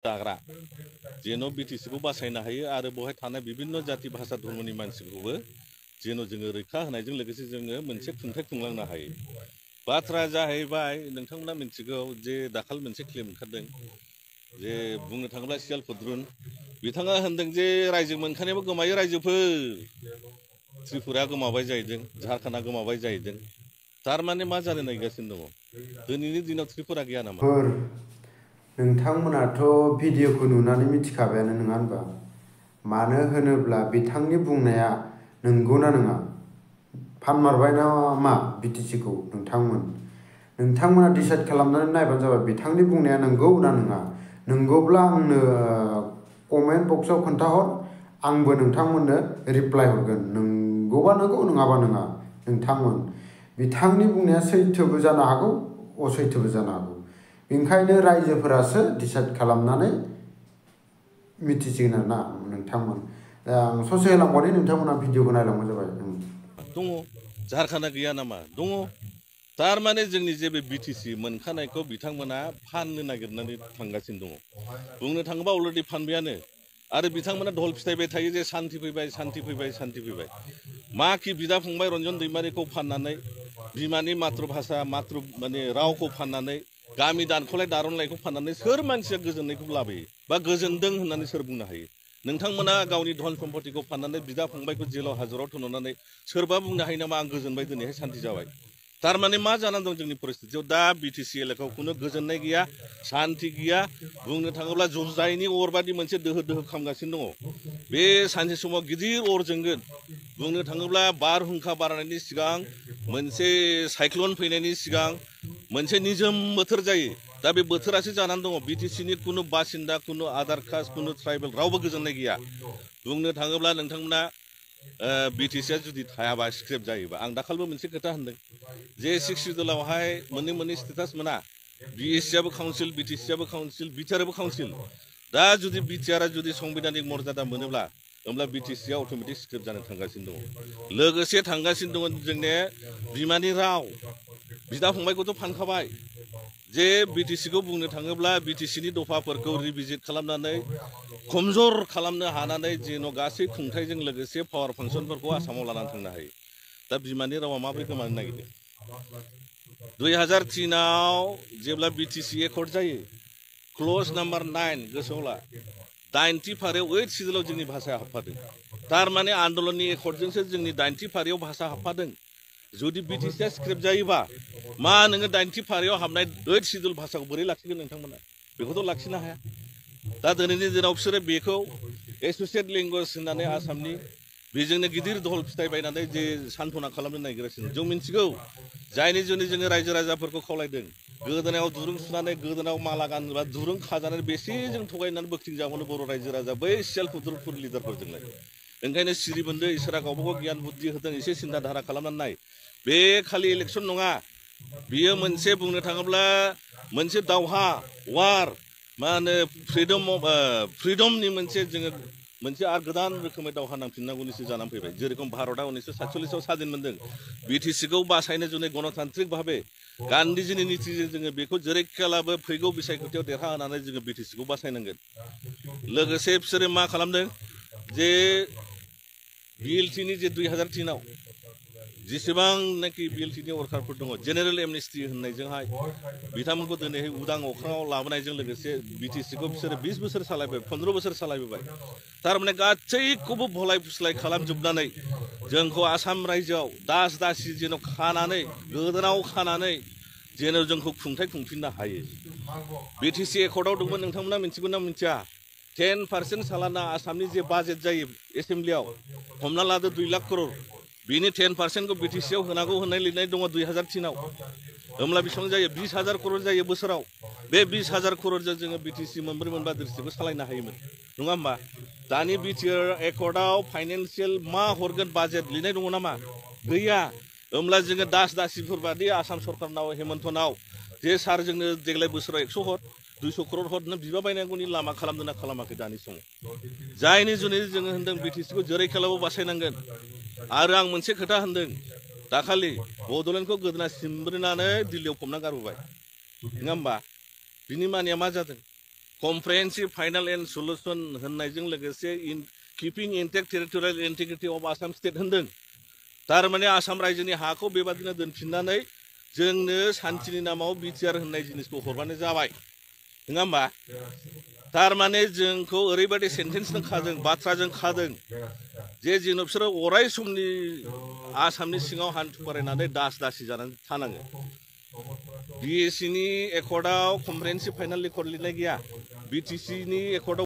जाग्रा जेन' बिटिसिखौ बासायनो हायो आरो बेवहाय थानाय बिभिन्न जाति भाषा धर्मनि मानसिखौबो जेन' जोङो रैखा होनायजों लोगोसे जोङो मोनसे खुंथाय खुंलांनो हायो। बाथ्राया जाहैबाय नोंथांमोना मिथिगौ जे दाखाल मोनसे क्लेम ओंखारदों जे बुंनो थाङोब्ला सियाल फुद्रुन बिथाङा होनदों जे रायजो मोनखानायाबो गोमायो रायजोफोर त्रिपुराया गोमाबाय जाहैदों झारखन्डआ गोमाबाय जाहैदों थारमाने मा जानो नागिरगासिनो दङ दिनैनि दिनाव त्रिपुरा गैया नामा? नोंथांमोनाथ' भिडिअखौ नुनानै मिथिखाबायानो नङा होनबा? मानो होनोब्ला बिथांनि बुंनाया नंगौना नङा? फानमारबाय ना मा बिटिसिखौ नोंथांमोना डिसाइड खालामनानै नायबानो जाबाय बिथांनि बुंनाया नंगौ ना नङा। नंगौब्ला आंनो कमेन्ट बक्सआव खोन्थाहर, आंबो नोंथांमोननो रिप्लाइ हरगोन। नंगौबा नंगौ नङाबा नङा। नोंथांमोन बिथांनि बुंनाया सैथोबो जानो हागौ असैथोबो जानो हागौ। ओंखायनो रायजोफोरासो डिसाइड खालामनानै मिथिसिगोन आरोना नोंथांमोन। आं ससे होलांबावनि नोंथांमोना भिडिअखौ नायलांबानो जाबाय। दङ झारखन्डआ गैया नामा? दङ। थारमाने जोंनि जे बे बिटिसि मोनखानायखौ बिथांमोना फाननो नागिरनानै थांगासिनो दङ। बुंनो थाङोबा अलरेडि फानबायानो आरो बिथांमोना ढल फिथाइबाय थायो जे सान्थि फैबाय सान्थि फैबाय सान्थि फैबाय। मा कि बिदा फंबाय रन्जन दैमारिखौ फाननानै बिमानि माथ्र भाषा माने रावखौ फाननानै गामि दानख'लाय दारनलायखौ फाननानै सोर मानसिया गोजोननायखौ लाबोयो बा गोजोनदों होननानै सोर बुंनो हायो? नोंथांमोना गावनि धन सम्पतिखौ फाननानै बिदा फंबायखौ जेलाव हाजराव थुननानै सोरबा बुंनो हायो नामा आं गोजोनबाय दिनैहाय सान्थि जाबाय? थारमाने मा जानानै दं जोंनि परिस्थितियाव दा बिटिसि एलेकायाव खुनु गोजोननाय गैया सान्थि गैया। बुंनो थाङोब्ला जुजाइनि अरबादि मोनसे दोहो दोहो खामगासिनो दङ। बे सानसे समाव गिदिर अर जोंगोन। बुंनो थाङोब्ला बारहुंखा बारनायनि सिगां मोनसे साइक्लन फैनायनि सिगां मोनसे निजोम बोथोर जायो। दा बे बोथोरासो जानानै दङ। बिटिसिनि खुनु बासिन्दा कुनु आधार कास्ट कुनु ट्राइबेल रावबो गोजोननाय गैया। बुंनो थाङोब्ला नोंथांमोना बिटिसिया जुदि थायाबा स्क्रेप जायोबा आं दाखालिबो मोनसे खोथा होनदों जे 6 सिडुलावहाय मोननै स्टेटास मोना बिएससियाबो काउन्सिल बिटिसियाबो काउन्सिल बिटिआरआबो काउन्सिल। दा जुदि बिटिआरआ जुदि संबिधानिक मर्यादा मोनोब्ला होमब्ला बिटिसिया अट'मेटिक स्क्रेप जानो थांगासिनो दङ। लोगोसे थांगासिनो दङ जोंनि बिमानि राव बिदा फंबायखौथ' फानखाबाय जे बिटिसिखौ बुंनो थाङोब्ला बिटिसिनि दफाफोरखौ रिभिजिट खालामनानै खमजर खालामनो हानानै जेन' गासै खुंथायजों लोगोसे पावार फांसनफोरखौ आसामाव लानानै थांनो हायो। दा बिमानि रावा माबोरै गोमानो नागिरदों? 2003आव जेब्ला बिटिसि एकर्ड जायो क्लज नाम्बार 9 गोसोआव ला 90 फारियाव 8 सिडुलाव जोंनि भाषाया हाबफादों। थारमाने आन्दलननि एकर्डजोंसो जोंनि 90 फारियाव भाषा हाबफादों। जुदि बिटिसिया स्क्रेप जायोबा मा नोङो 90 फारियाव हाबनाय 8 सिडुल भाषाखौ बोरै लाखिगोन नोंथांमोना? बेखौथ' लाखिनो हाया। दा दिनैनि दिनाव बिसोरो बेखौ एस'सियेट लेंगुवेज होननानै आसामनि बेजोंनो गिदिर धल फिथाइ बायनानै जे सान्थना खालामनो नागिरगासिनो। जों मिथिगौ जायनि जुनै जोङो रायजो राजाफोरखौ खावलायदों गोदोनायाव दुरुं सुनानै गोदोनायाव माला गानोबा दुरुं खाजानानै बेसे जों थगायनानै बोखथिं जाबावनो बर' रायजो राजा बै सियाल फुद्रुफोर लिडारफोरजोंलाय। ओंखायनो सिरि मोनदो इसोरा गावबा गाव गियान बुद्धि होदों एसे सिन्था धारा खालामनानै नाय। बे खालि इलेक्सन नङा बियो मोनसे बुंनो थाङोब्ला मोनसे दावहा वार मा होनो फ्रिडमनि मोनसे जोङो मोनसे आरो गोदान रोखोमै दावहा नांफिननांगौनिसो जानानै फैबाय। जेरेखम भारतआ 1947आव स्वाधीन मोनदों बिटिसिखौ बासायनो जुनै गणतान्त्रिक भाबे गान्धीजिनि नीतिजों जोङो बेखौ जेरैखियालाबो फैगौ बिसायख'थियाव देरहाहोनानै जोङो बिटिसिखौ बासायनांगोन। लोगोसे बिसोरो मा खालामदों जे बिएलटिनि जे 2003आव जेसेबांनाखि बिएलटिनि वर्कारफोर दङ जेनेरेल एमनेस्टि होननायजोंहाय बिथांमोनखौ दिनैहाय उदां अख्राङाव लाबोनायजों लोगोसे बिटिसिखौ बिसोरो 20 बोसोर सालायबाय 15 बोसोर सालायबोबाय। थारमाने गासैखौबो भलाय फुस्लाय खालामजोबनानै जोंखौ आसाम रायजोआव दास दासि जेन' खानानै गोदोनाव खानानै जेन' जोंखौ खुंथाय खुंफिननो हायो। बिटिसि एकर्डआव दंमोन नोंथांमोना मिथिगौ ना मिथिया? 10% सालाना आसामनि जे बाजेट जायो एसेम्ब्लियाव हमना लादो 2 लाख करोड़ बिनि 10%खौ बिटिसिआव होनांगौ होननाय लिरनाय दङ 2003आव। होमब्ला बेसेबां जायो? 20,000 करोड़ जायो बोसोराव। बे 20,000 करोड़जों जोङो बिटिसि मोनब्रै मोनबा डिस्ट्रिक्टखौ सालायनो हायोमोन नङा होमबा? दानि बिटिआर एकर्डआव फाइनान्सियेल मा हरगोन बाजेट लिरनाय दङ नामा? गैया। होमब्ला जोङो दास दासिफोर बादि आसाम सरकारनाव हेमन्तनाव जे सार जोंनो देग्लाय बोसोराव 100 हर 200 करोड़ हरनो बिबा बायनांगौनि लामा खालामदों ना खालामाखै दानि समाव? जायनि जुनै जोङो होनदों बिटिसिखौ जेरैखियालाबो बासायनांगोन। आरो आं मोनसे खोथा होनदों दाखालि बड'लेण्डखौ गोदोना सिमब्रिनानै दिल्लीयाव फबना गारबोबाय नङा होमबा? बिनि मानिया मा जादों? कमप्रिहेन्सिभ फाइनाल एन्ड सलुसन होननायजों लोगोसे keeping intact territorial integrity of Assam state होनदों थारमाने आसाम रायजोनि हाखौ बेबादिनो दोनफिननानै जोंनो सान्थिनि नामाव बिटिआर होननाय जिनिसखौ हरबानो जाबाय नङा होमबा थारमाने जोंखौ ओरैबायदि सेन्टेन्सजों खादों बाथ्राजों खादों जे जेन' बिसोरो अराय समनि आसामनि सिङाव हान्थु फरायनानै दास दासि जानानै थानाङो बिएसिनि एकर्डआव कमप्रिहेन्सिभ फाइनाल रेकर्ड लिरनाय गैया बिटिसिनि एकर्डआव